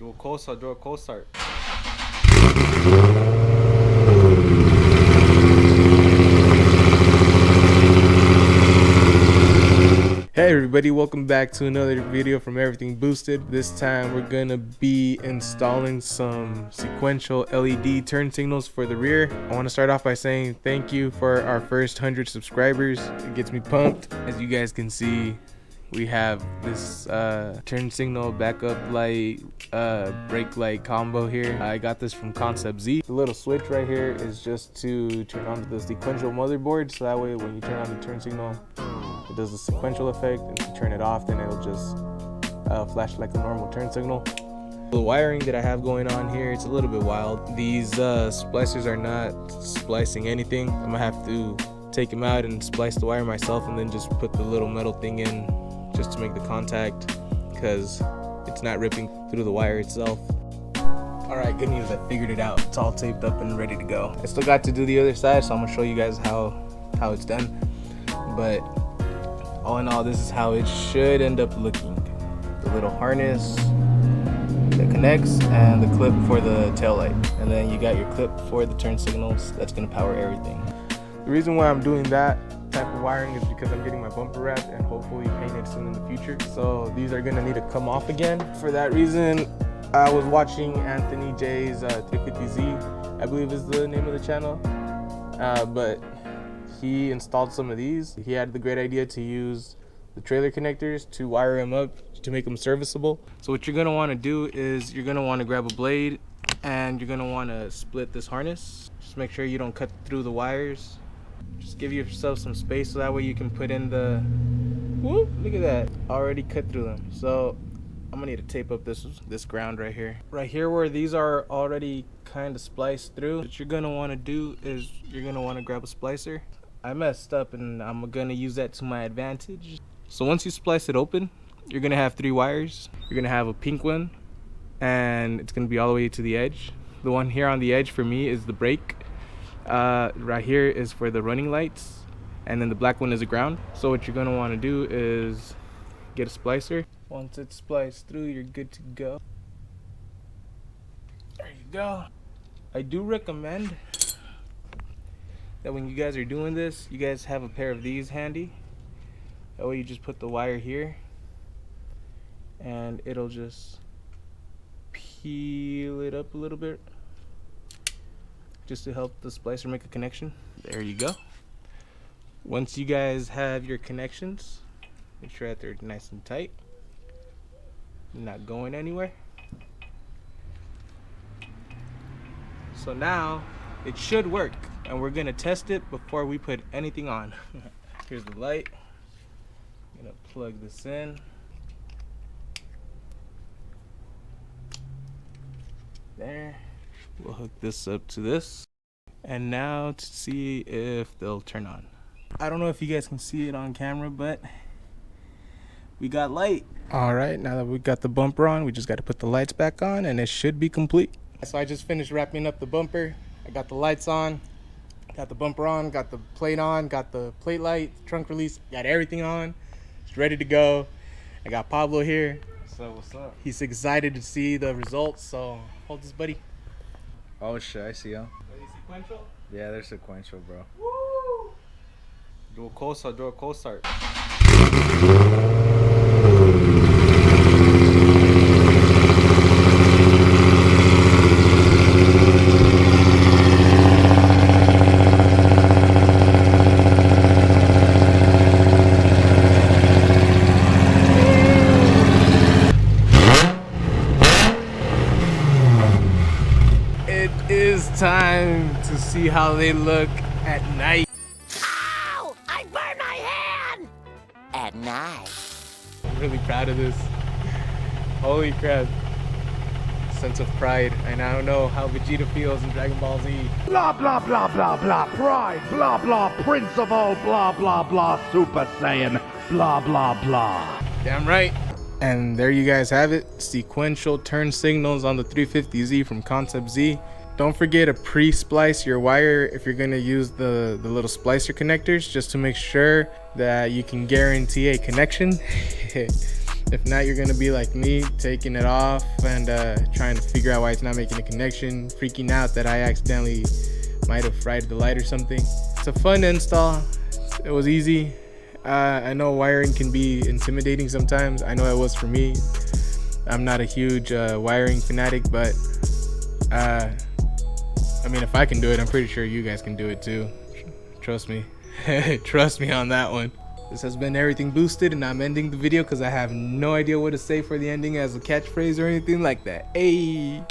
Do a cold start, do a cold start. Hey everybody, welcome back to another video from Everything Boosted. This time we're gonna be installing some sequential LED turn signals for the rear. I want to start off by saying thank you for our first 100 subscribers. It gets me pumped. As you guys can see, we have this turn signal, backup light, brake light combo here. I got this from Concept Z. The little switch right here is just to turn on the sequential motherboard, so that way when you turn on the turn signal, it does the sequential effect, and if you turn it off, then it'll just flash like a normal turn signal. The wiring that I have going on here, it's a little bit wild. These splicers are not splicing anything. I'm gonna have to take them out and splice the wire myself, and then just put the little metal thing in just to make the contact, because it's not ripping through the wire itself. Alright, good news, I figured it out. It's all taped up and ready to go. I still got to do the other side, so I'm gonna show you guys how it's done. But all in all, this is how it should end up looking. The little harness that connects and the clip for the tail light, and then you got your clip for the turn signals. That's gonna power everything. The reason why I'm doing that type of wiring is because I'm getting my bumper wrapped and hopefully painted soon in the future. So these are gonna need to come off again. For that reason, I was watching Anthony J's 350Z, I believe is the name of the channel, but he installed some of these. He had the great idea to use the trailer connectors to wire them up to make them serviceable. So what you're gonna wanna do is you're gonna wanna grab a blade and you're gonna wanna split this harness. Just make sure you don't cut through the wires. Just give yourself some space so that way you can put in the, whoop, look at that, already cut through them. So I'm gonna need to tape up this ground right here. Right here where these are already kind of spliced through, what you're gonna wanna do is you're gonna wanna grab a splicer. I messed up and I'm gonna use that to my advantage. So once you splice it open, you're gonna have 3 wires. You're gonna have a pink one, and it's gonna be all the way to the edge. The one here on the edge for me is the brake. Right here is for the running lights, and then the black one is the ground. So what you're gonna wanna do is get a splicer. Once it's spliced through, you're good to go. There you go. I do recommend that when you guys are doing this, you guys have a pair of these handy. That way you just put the wire here and it'll just peel it up a little bit just to help the splicer make a connection. There you go. Once you guys have your connections, make sure that they're nice and tight, not going anywhere. So now it should work, and we're gonna test it before we put anything on. Here's the light. I'm gonna plug this in. There. We'll hook this up to this. And now to see if they'll turn on. I don't know if you guys can see it on camera, but we got light. All right, now that we got the bumper on, we just got to put the lights back on and it should be complete. So I just finished wrapping up the bumper. I got the lights on, got the bumper on, got the plate on, got the plate light, trunk release, got everything on. It's ready to go. I got Pablo here. So what's up? He's excited to see the results, so hold this, buddy. Oh shit, I see them. Are they sequential? Yeah, they're sequential, bro. Woo! Do a cold start, do a cold start. It is time to see how they look at night. Ow! I burned my hand! At night. I'm really proud of this. Holy crap. Sense of pride. I now know how Vegeta feels in Dragon Ball Z. Blah blah blah blah blah pride blah blah prince of all blah blah blah Super Saiyan blah blah blah. Damn right. And there you guys have it. Sequential turn signals on the 350Z from Concept Z. Don't forget to pre-splice your wire if you're going to use the little splicer connectors, just to make sure that you can guarantee a connection. If not, you're gonna be like me, taking it off and trying to figure out why it's not making a connection, freaking out that I accidentally might have fried the light or something. It's a fun install. It was easy. I know wiring can be intimidating sometimes. I know it was for me. I'm not a huge wiring fanatic, but I mean, if I can do it, I'm pretty sure you guys can do it too. Trust me. Trust me on that one. This has been Everything Boosted, and I'm ending the video because I have no idea what to say for the ending as a catchphrase or anything like that. Hey.